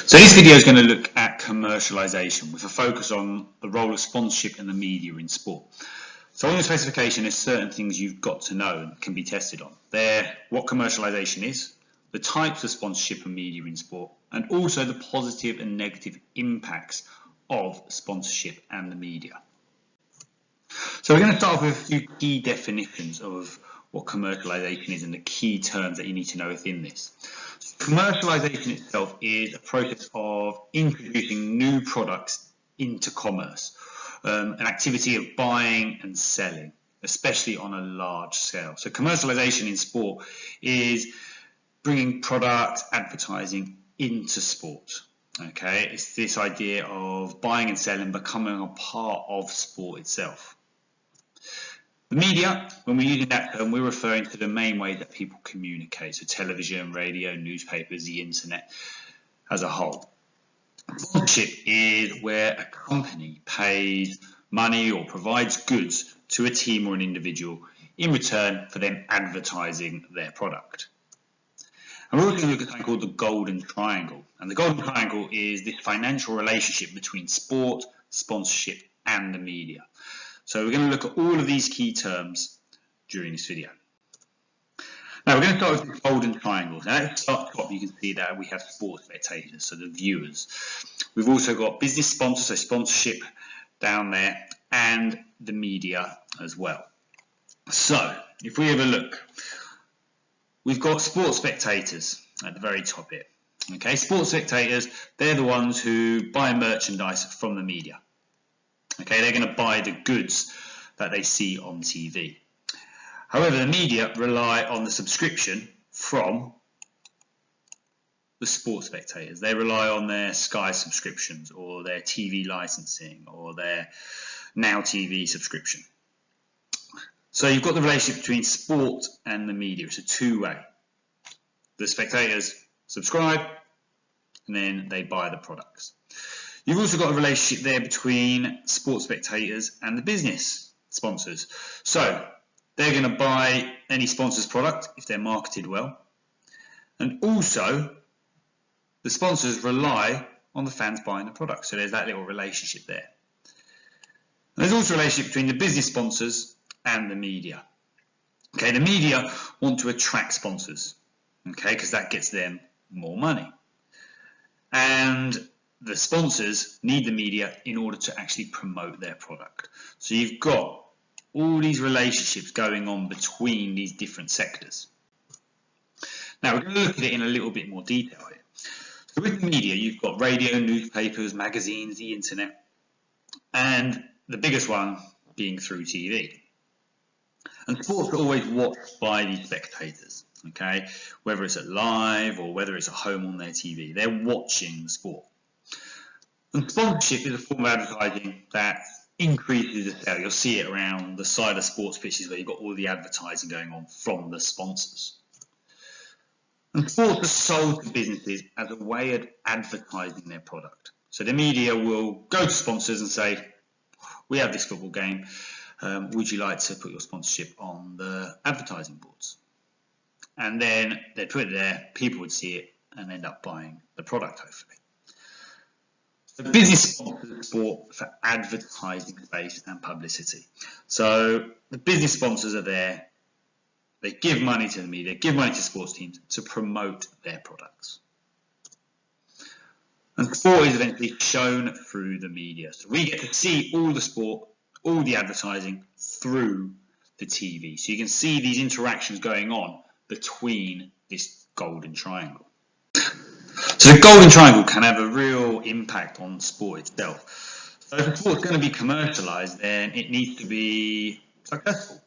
So this video is going to look at commercialisation with a focus on the role of sponsorship and the media in sport. So on the specification, there's certain things you've got to know and can be tested on. They're what commercialisation is, the types of sponsorship and media in sport, and also the positive and negative impacts of sponsorship and the media. So we're going to start off with a few key definitions of what commercialisation is and the key terms that you need to know within this. Commercialisation itself is a process of introducing new products into commerce, an activity of buying and selling, especially on a large scale. So commercialisation in sport is bringing products, advertising into sport. Okay, it's this idea of buying and selling becoming a part of sport itself. The media, when we're using that term, we're referring to the main way that people communicate, so television, radio, newspapers, the internet as a whole. Sponsorship is where a company pays money or provides goods to a team or an individual in return for them advertising their product. And we're also going to look at something called the Golden Triangle. And the Golden Triangle is this financial relationship between sport, sponsorship, and the media. So we're going to look at all of these key terms during this video. Now we're going to start with the Golden Triangle. Now at the top you can see that we have sports spectators, so the viewers. We've also got business sponsors, so sponsorship down there, and the media as well. So if we have a look, we've got sports spectators at the very top here. Okay, sports spectators, they're the ones who buy merchandise from the media. Okay, they're going to buy the goods that they see on TV. However, the media rely on the subscription from the sports spectators. They rely on their Sky subscriptions or their TV licensing or their Now TV subscription. So you've got the relationship between sport and the media. It's a two-way. The spectators subscribe and then they buy the products. You've also got a relationship there between sports spectators and the business sponsors. So they're going to buy any sponsor's product if they're marketed well. And also the sponsors rely on the fans buying the product. So there's that little relationship there. And there's also a relationship between the business sponsors and the media. Okay, the media want to attract sponsors, okay, because that gets them more money. And the sponsors need the media in order to actually promote their product. So you've got all these relationships going on between these different sectors. Now we're going to look at it in a little bit more detail here. So with the media, you've got radio, newspapers, magazines, the internet, and the biggest one being through TV. And sports are always watched by these spectators, okay? Whether it's at live or whether it's at home on their TV, they're watching the sport. And sponsorship is a form of advertising that increases the sale. You'll see it around the side of sports pitches where you've got all the advertising going on from the sponsors. And sports are sold to businesses as a way of advertising their product. So the media will go to sponsors and say, we have this football game, would you like to put your sponsorship on the advertising boards? And then they'd put it there, people would see it and end up buying the product hopefully. The business sponsors sport for advertising space and publicity. So the business sponsors are there, they give money to the media, give money to sports teams to promote their products. And sport is eventually shown through the media. So we get to see all the sport, all the advertising through the TV. So you can see these interactions going on between this golden triangle. So the Golden Triangle can have a real impact on sport itself. So if a sport's going to be commercialised, then it needs to be successful.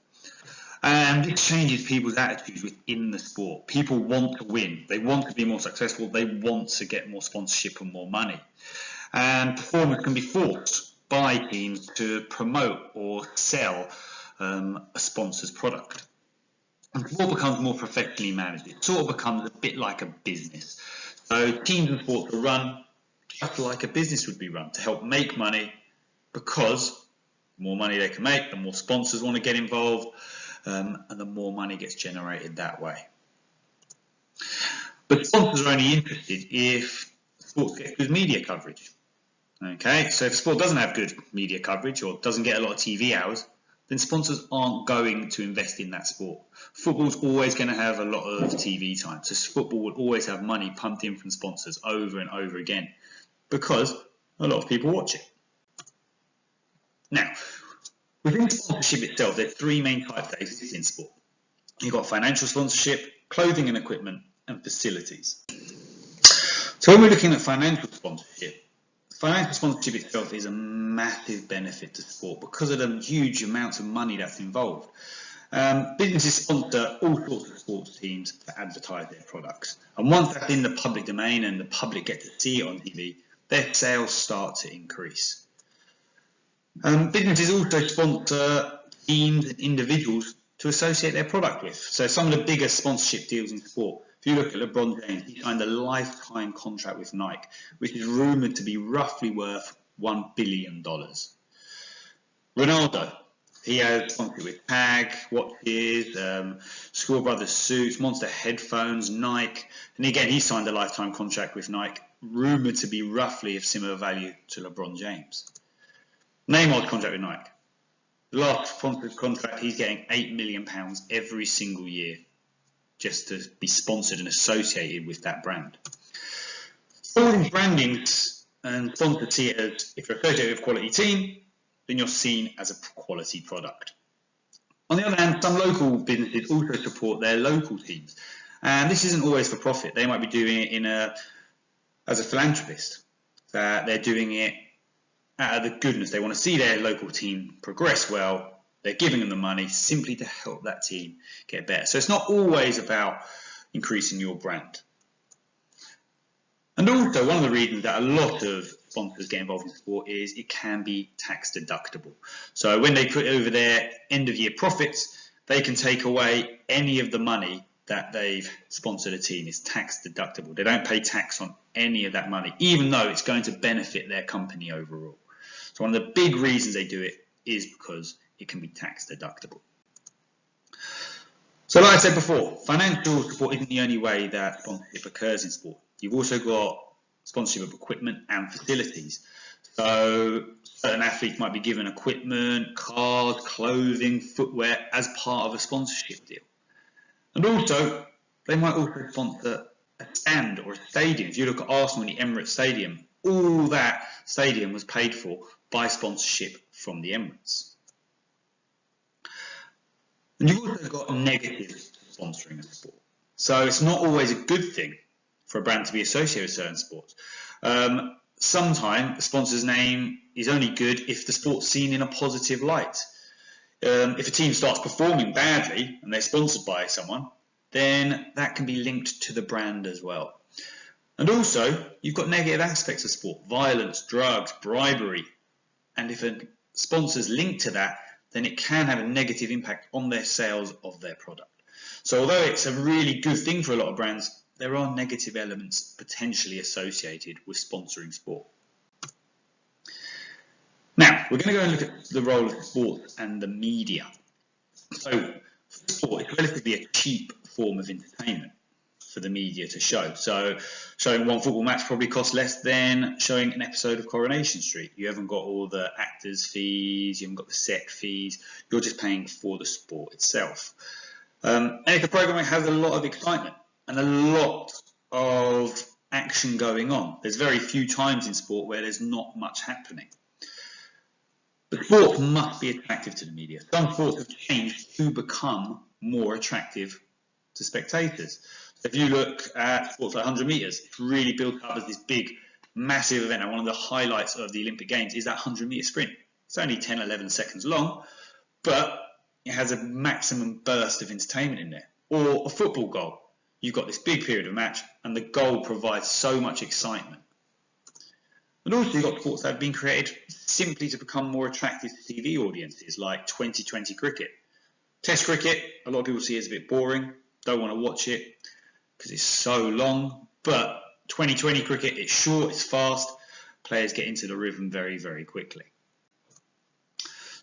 And this changes people's attitudes within the sport. People want to win. They want to be more successful. They want to get more sponsorship and more money. And performers can be forced by teams to promote or sell a sponsor's product. And sport becomes more professionally managed. It sort of becomes a bit like a business. So teams and sports are run just like a business would be run to help make money, because the more money they can make, the more sponsors want to get involved, and the more money gets generated that way. But sponsors are only interested if sport gets good media coverage. Okay, so if sport doesn't have good media coverage or doesn't get a lot of TV hours, then sponsors aren't going to invest in that sport. Football's always going to have a lot of TV time, so football will always have money pumped in from sponsors over and over again because a lot of people watch it. Now, within sponsorship itself, there are three main types that exist in sport. You've got financial sponsorship, clothing and equipment, and facilities. So when we're looking at financial sponsorship itself is a massive benefit to sport because of the huge amounts of money that's involved. Businesses sponsor all sorts of sports teams to advertise their products. And once that's in the public domain and the public get to see it on TV, their sales start to increase. Businesses also sponsor teams and individuals to associate their product with. So some of the biggest sponsorship deals in sport, if you look at LeBron James, he signed a lifetime contract with Nike, which is rumoured to be roughly worth $1 billion. Ronaldo, he has sponsored with Tag, watches, School Brothers suits, Monster headphones, Nike, and again he signed a lifetime contract with Nike, rumoured to be roughly of similar value to LeBron James. Neymar's contract with Nike. The last sponsored contract, he's getting £8 million every single year just to be sponsored and associated with that brand. All these brandings and sponsors see it as, if you're associated with a quality team, then you're seen as a quality product. On the other hand, some local businesses also support their local teams. And this isn't always for profit. They might be doing it as a philanthropist. They're doing it out of the goodness. They want to see their local team progress well. They're giving them the money simply to help that team get better. So it's not always about increasing your brand. And also, one of the reasons that a lot of sponsors get involved in sport is it can be tax deductible. So when they put over their end of year profits, they can take away any of the money that they've sponsored a team. Is tax deductible. They don't pay tax on any of that money, even though it's going to benefit their company overall. So one of the big reasons they do it is because it can be tax deductible. So like I said before, financial support isn't the only way that sponsorship occurs in sport. You've also got sponsorship of equipment and facilities. So certain athletes might be given equipment, cars, clothing, footwear as part of a sponsorship deal. And also, they might also sponsor a stand or a stadium. If you look at Arsenal in the Emirates Stadium, all that stadium was paid for by sponsorship from the Emirates. And you've also got negatives to sponsoring a sport. So it's not always a good thing for a brand to be associated with certain sports. Sometimes the sponsor's name is only good if the sport's seen in a positive light. If a team starts performing badly and they're sponsored by someone, then that can be linked to the brand as well. And also, you've got negative aspects of sport: violence, drugs, bribery. And if a sponsor's linked to that, then it can have a negative impact on their sales of their product. So although it's a really good thing for a lot of brands, there are negative elements potentially associated with sponsoring sport. Now, we're going to go and look at the role of sports and the media. So, sport is relatively a cheap form of entertainment for the media to show. So, showing one football match probably costs less than showing an episode of Coronation Street. You haven't got all the actors' fees, you haven't got the set fees, you're just paying for the sport itself. And if the programming has a lot of excitement and a lot of action going on, there's very few times in sport where there's not much happening. But sport must be attractive to the media. Some sports have changed to become more attractive to spectators. So if you look at sports like 100 metres, it's really built up as this big, massive event. And one of the highlights of the Olympic Games is that 100-metre sprint. It's only 10, 11 seconds long, but it has a maximum burst of entertainment in there. Or a football goal. You've got this big period of match, and the goal provides so much excitement. And also you've got sports that have been created simply to become more attractive to TV audiences, like 2020 cricket. Test cricket, a lot of people see it as a bit boring, don't want to watch it because it's so long, but 2020 cricket, it's short, it's fast, players get into the rhythm very, very quickly.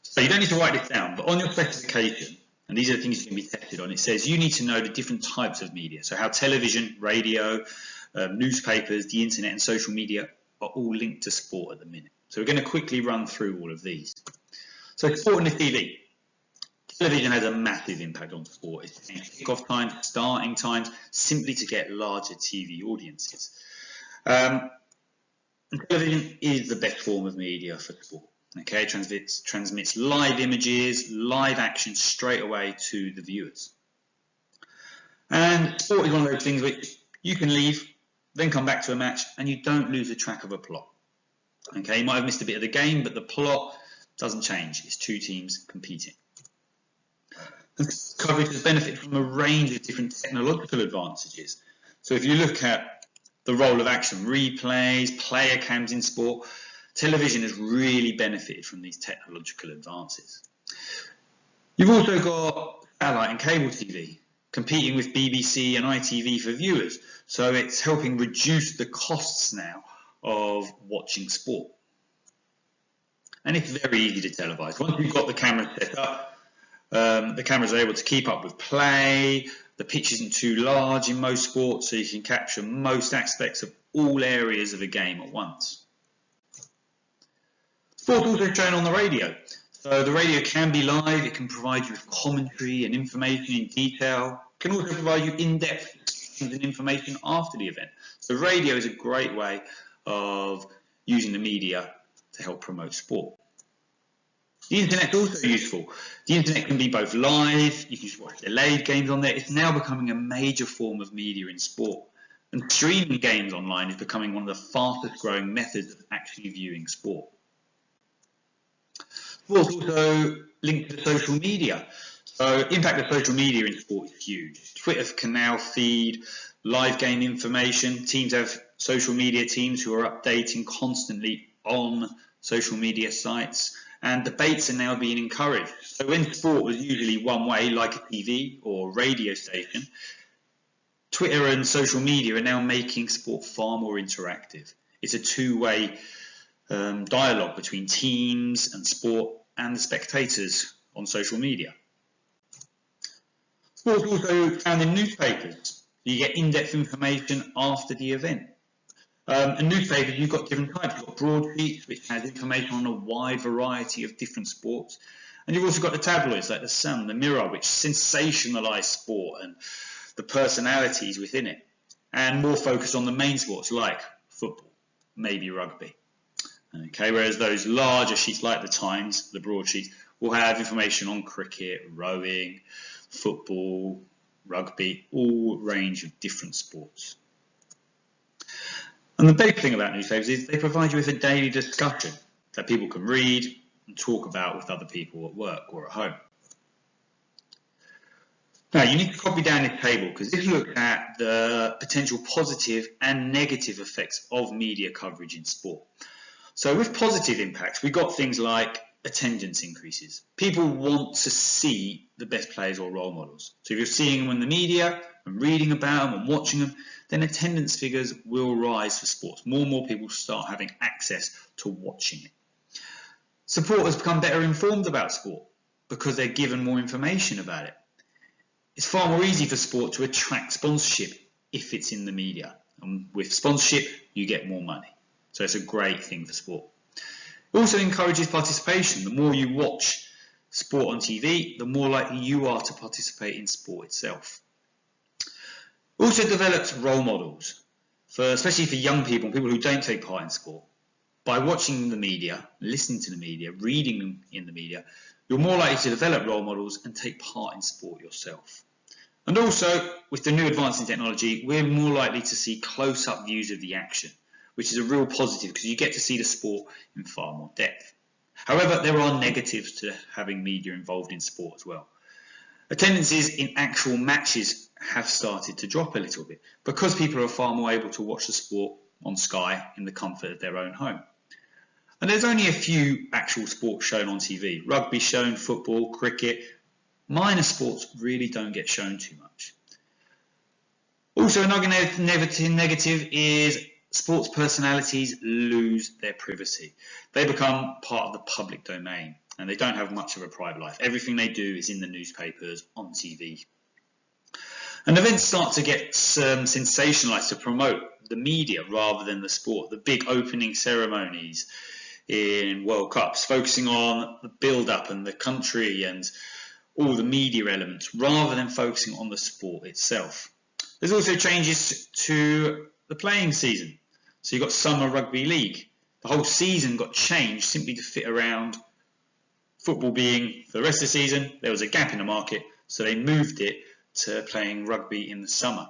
So you don't need to write this down, but on your specification, and these are the things you can be tested on, it says you need to know the different types of media. So how television, radio, newspapers, the internet and social media are all linked to sport at the minute. So we're going to quickly run through all of these. So sport and the TV. Television has a massive impact on sport. It's changed kickoff times, starting times, simply to get larger TV audiences. And television is the best form of media for sport. Okay, it transmits live images, live action straight away to the viewers. And sport is one of those things which you can leave, then come back to a match, and you don't lose a track of a plot. Okay, you might have missed a bit of the game, but the plot doesn't change. It's two teams competing. And coverage has benefited from a range of different technological advantages. So if you look at the role of action replays, player cams in sport, television has really benefited from these technological advances. You've also got satellite and cable TV competing with BBC and ITV for viewers, so it's helping reduce the costs now of watching sport. And it's very easy to televise. Once you've got the camera set up, the cameras are able to keep up with play, the pitch isn't too large in most sports, so you can capture most aspects of all areas of a game at once. Sport's also shown on the radio. So the radio can be live, it can provide you with commentary and information in detail. It can also provide you in-depth discussions and information after the event. So radio is a great way of using the media to help promote sport. The internet is also useful. The internet can be both live, you can just watch delayed games on there. It's now becoming a major form of media in sport. And streaming games online is becoming one of the fastest growing methods of actually viewing sport. Sport's also linked to social media. So the impact of social media in sport is huge. Twitter can now feed live game information. Teams have social media teams who are updating constantly on social media sites. And debates are now being encouraged. So when sport was usually one way, like a TV or radio station, Twitter and social media are now making sport far more interactive. It's a two-way dialogue between teams and sport and the spectators on social media. Sport's also found in newspapers. You get in-depth information after the event. In newspapers, you've got different types. You've got broadsheets, which has information on a wide variety of different sports. And you've also got the tabloids, like the Sun, the Mirror, which sensationalise sport and the personalities within it. And more focused on the main sports, like football, maybe rugby. Okay, whereas those larger sheets, like the Times, the broadsheets, will have information on cricket, rowing, football, rugby, all range of different sports. And the big thing about newspapers is they provide you with a daily discussion that people can read and talk about with other people at work or at home. Now, you need to copy down this table because if you look at the potential positive and negative effects of media coverage in sport. So with positive impacts, we've got things like attendance increases. People want to see the best players or role models. So if you're seeing them in the media and reading about them and watching them, then attendance figures will rise for sports. More and more people start having access to watching it. Supporters become better informed about sport because they're given more information about it. It's far more easy for sport to attract sponsorship if it's in the media. And with sponsorship, you get more money. So it's a great thing for sport. It also encourages participation. The more you watch sport on TV, the more likely you are to participate in sport itself. It also develops role models, especially for young people and people who don't take part in sport. By watching the media, listening to the media, reading them in the media, you're more likely to develop role models and take part in sport yourself. And also, with the new advance in technology, we're more likely to see close-up views of the action, which is a real positive because you get to see the sport in far more depth. However, there are negatives to having media involved in sport as well. Attendances in actual matches have started to drop a little bit because people are far more able to watch the sport on Sky in the comfort of their own home. And there's only a few actual sports shown on TV. Rugby shown, football, cricket. Minor sports really don't get shown too much. Also, another negative is sports personalities lose their privacy. They become part of the public domain and they don't have much of a private life. Everything they do is in the newspapers, on TV. And events start to get sensationalized to promote the media rather than the sport. The big opening ceremonies in World Cups, focusing on the build-up and the country and all the media elements rather than focusing on the sport itself. There's also changes to the playing season. So you've got Summer Rugby League. The whole season got changed simply to fit around football being for the rest of the season. There was a gap in the market, so they moved it to playing rugby in the summer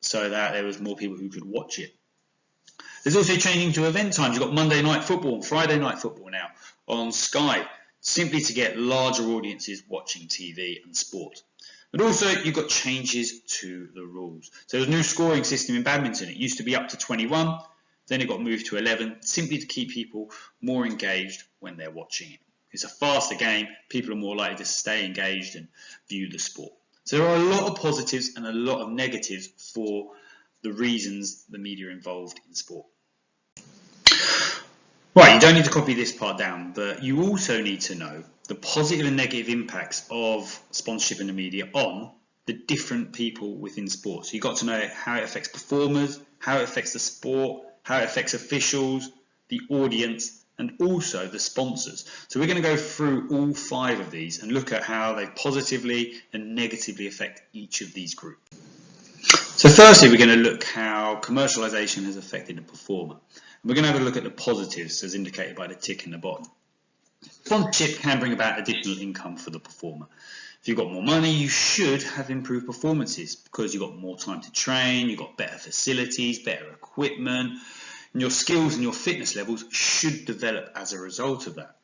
so that there was more people who could watch it. There's also changing to event times. You've got Monday night football and Friday night football now on Sky, simply to get larger audiences watching TV and sport. But also you've got changes to the rules. So there's a new scoring system in badminton. It used to be up to 21, then it got moved to 11, simply to keep people more engaged when they're watching it. It's a faster game, people are more likely to stay engaged and view the sport. So there are a lot of positives and a lot of negatives for the reasons the media are involved in sport. Right, you don't need to copy this part down, but you also need to know the positive and negative impacts of sponsorship in the media on the different people within sport. So you've got to know how it affects performers, how it affects the sport, how it affects officials, the audience, and also the sponsors. So we're going to go through all 5 of these and look at how they positively and negatively affect each of these groups. So firstly, we're going to look how commercialisation has affected the performer. And we're going to have a look at the positives as indicated by the tick in the bottom. Sponsorship can bring about additional income for the performer. If you've got more money, you should have improved performances because you've got more time to train, you've got better facilities, better equipment, and your skills and your fitness levels should develop as a result of that.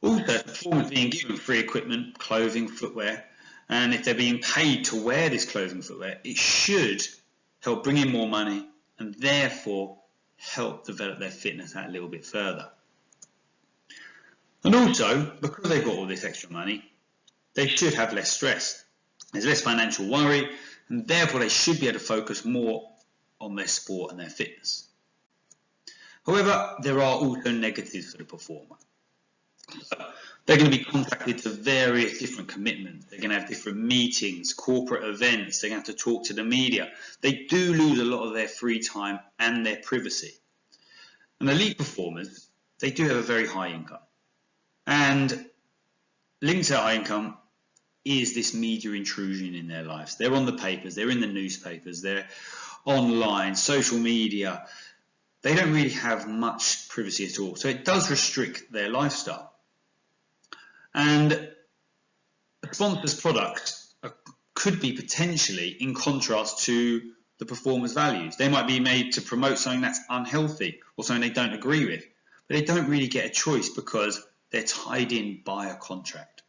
Also, performers being given free equipment, clothing, footwear, and if they're being paid to wear this clothing and footwear, it should help bring in more money and therefore help develop their fitness out a little bit further. And also, because they've got all this extra money, they should have less stress. There's less financial worry, and therefore they should be able to focus more on their sport and their fitness. However, there are also negatives for the performer. They're going to be contracted to various different commitments. They're going to have different meetings, corporate events. They're going to have to talk to the media. They do lose a lot of their free time and their privacy. And elite performers, they do have a very high income. And linked to high income is this media intrusion in their lives. They're on the papers, they're in the newspapers, they're online, social media. They don't really have much privacy at all. So it does restrict their lifestyle. And a sponsor's products could be potentially in contrast to the performer's values. They might be made to promote something that's unhealthy or something they don't agree with, but they don't really get a choice because they're tied in by a contract.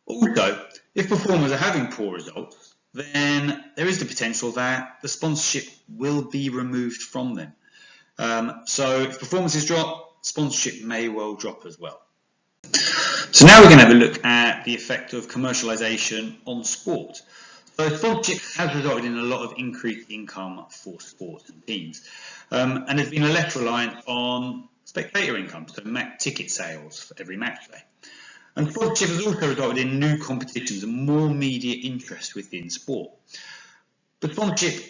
Also, if performers are having poor results, then there is the potential that the sponsorship will be removed from them. So if performances drop, sponsorship may well drop as well. So now we're going to have a look at the effect of commercialisation on sport. So sponsorship has resulted in a lot of increased income for sports and teams, and there's been a less reliance on spectator income, so ticket sales for every match day. And sponsorship has also resulted in new competitions and more media interest within sport. But sponsorship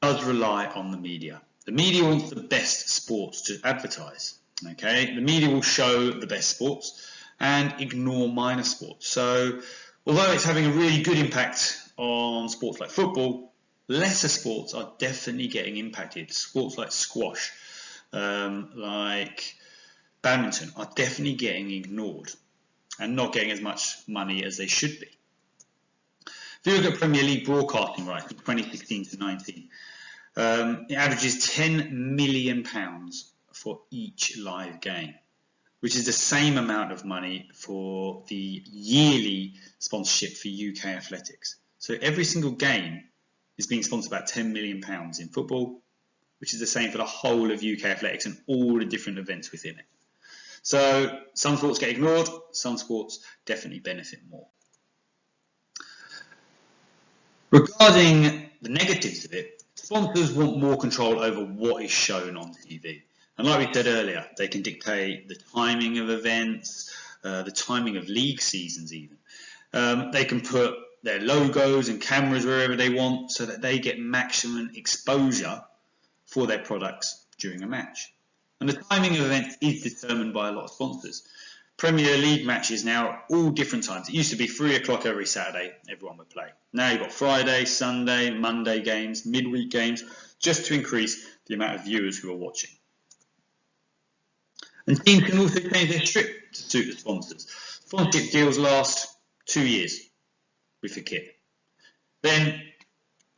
does rely on the media. The media wants the best sports to advertise. Okay, the media will show the best sports and ignore minor sports. So although it's having a really good impact on sports like football, lesser sports are definitely getting impacted. Sports like squash, like badminton are definitely getting ignored and not getting as much money as they should be. If you look at Premier League broadcasting rights from 2016 to 19, it averages £10 million for each live game, which is the same amount of money for the yearly sponsorship for UK athletics. So every single game is being sponsored about £10 million in football, which is the same for the whole of UK athletics and all the different events within it. So some sports get ignored, some sports definitely benefit more. Regarding the negatives of it, sponsors want more control over what is shown on TV. And like we said earlier, they can dictate the timing of events, the timing of league seasons even. They can put their logos and cameras wherever they want so that they get maximum exposure for their products during a match. And the timing of events is determined by a lot of sponsors. Premier League matches now are all different times. It used to be 3 o'clock every Saturday, everyone would play. Now you've got Friday, Sunday, Monday games, midweek games, just to increase the amount of viewers who are watching. And teams can also change their strip to suit the sponsors. Sponsorship deals last 2 years with the kit. Then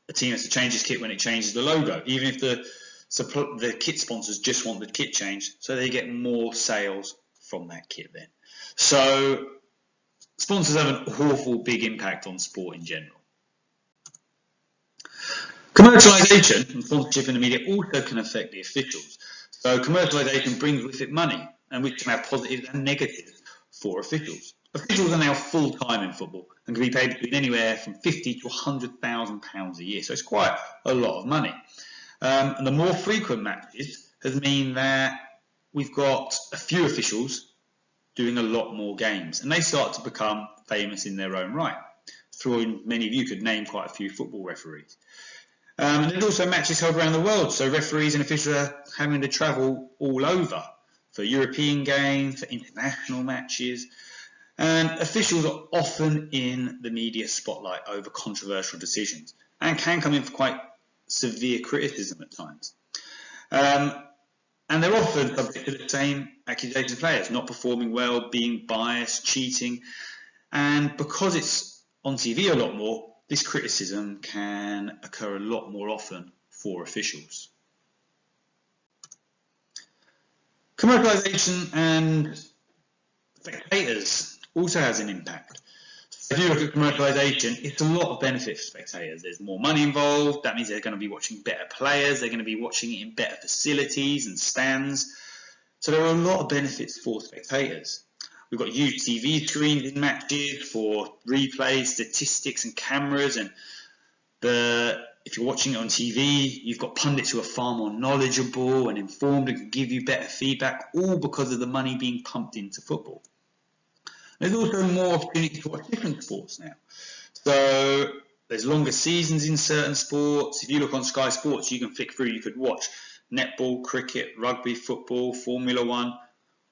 a team has to change its kit when it changes the logo, even if the kit sponsors just want the kit changed, so they get more sales from that kit then. So sponsors have an awful big impact on sport in general. Commercialisation and sponsorship in the media also can affect the officials. So commercialisation brings with it money, and which can have positives and negatives for officials. Officials are now full-time in football and can be paid between anywhere from £50,000 to £100,000 a year. So it's quite a lot of money. And the more frequent matches has mean that we've got a few officials doing a lot more games, and they start to become famous in their own right. Many of you could name quite a few football referees. And there's also matches held around the world, so referees and officials are having to travel all over for European games, for international matches, and officials are often in the media spotlight over controversial decisions and can come in for quite severe criticism at times. And they're often subject to the same accusations as players, not performing well, being biased, cheating. And because it's on TV a lot more, this criticism can occur a lot more often for officials. Commercialisation and spectators also has an impact. If you look at commercialisation, it's a lot of benefit for spectators. There's more money involved. That means they're going to be watching better players. They're going to be watching it in better facilities and stands. So there are a lot of benefits for spectators. We've got huge TV screens in matches for replays, statistics and cameras. And if you're watching it on TV, you've got pundits who are far more knowledgeable and informed and can give you better feedback, all because of the money being pumped into football. There's also more opportunity to watch different sports now. So there's longer seasons in certain sports. If you look on Sky Sports, you can flick through, you could watch netball, cricket, rugby, football, Formula One,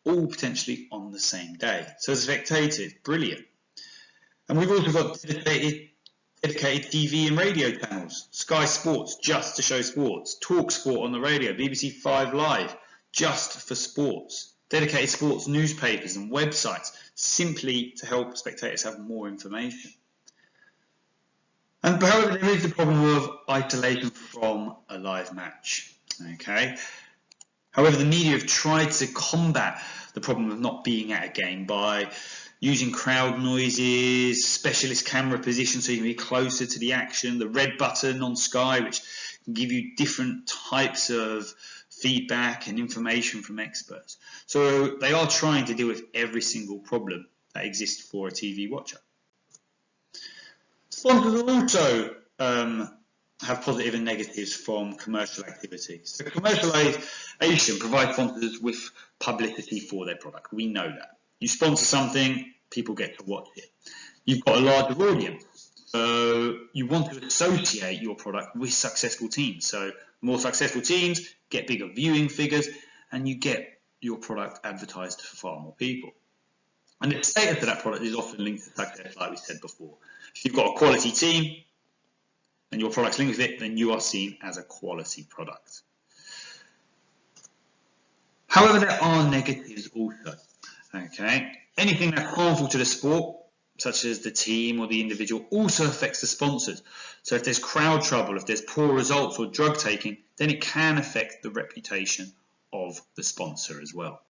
all potentially on the same day. So as a spectator, it's brilliant. And we've also got dedicated TV and radio channels. Sky Sports, just to show sports. Talk Sport on the radio. BBC 5 Live, just for sports. Dedicated sports newspapers and websites, simply to help spectators have more information. And however, there is the problem of isolation from a live match. Okay. However, the media have tried to combat the problem of not being at a game by using crowd noises, specialist camera positions so you can be closer to the action, the red button on Sky, which can give you different types of feedback and information from experts. So they are trying to deal with every single problem that exists for a TV watcher. Sponsors also have positive and negatives from commercial activities. So commercialisation provides sponsors with publicity for their product. We know that. You sponsor something, people get to watch it. You've got a larger audience, so you want to associate your product with successful teams. So more successful teams get bigger viewing figures, and you get your product advertised to far more people. And the status of that product is often linked to success, like we said before. If you've got a quality team and your product's linked with it, then you are seen as a quality product. However, there are negatives also. Okay, anything that's harmful to the sport, such as the team or the individual, also affects the sponsors. So if there's crowd trouble, if there's poor results or drug taking, then it can affect the reputation of the sponsor as well.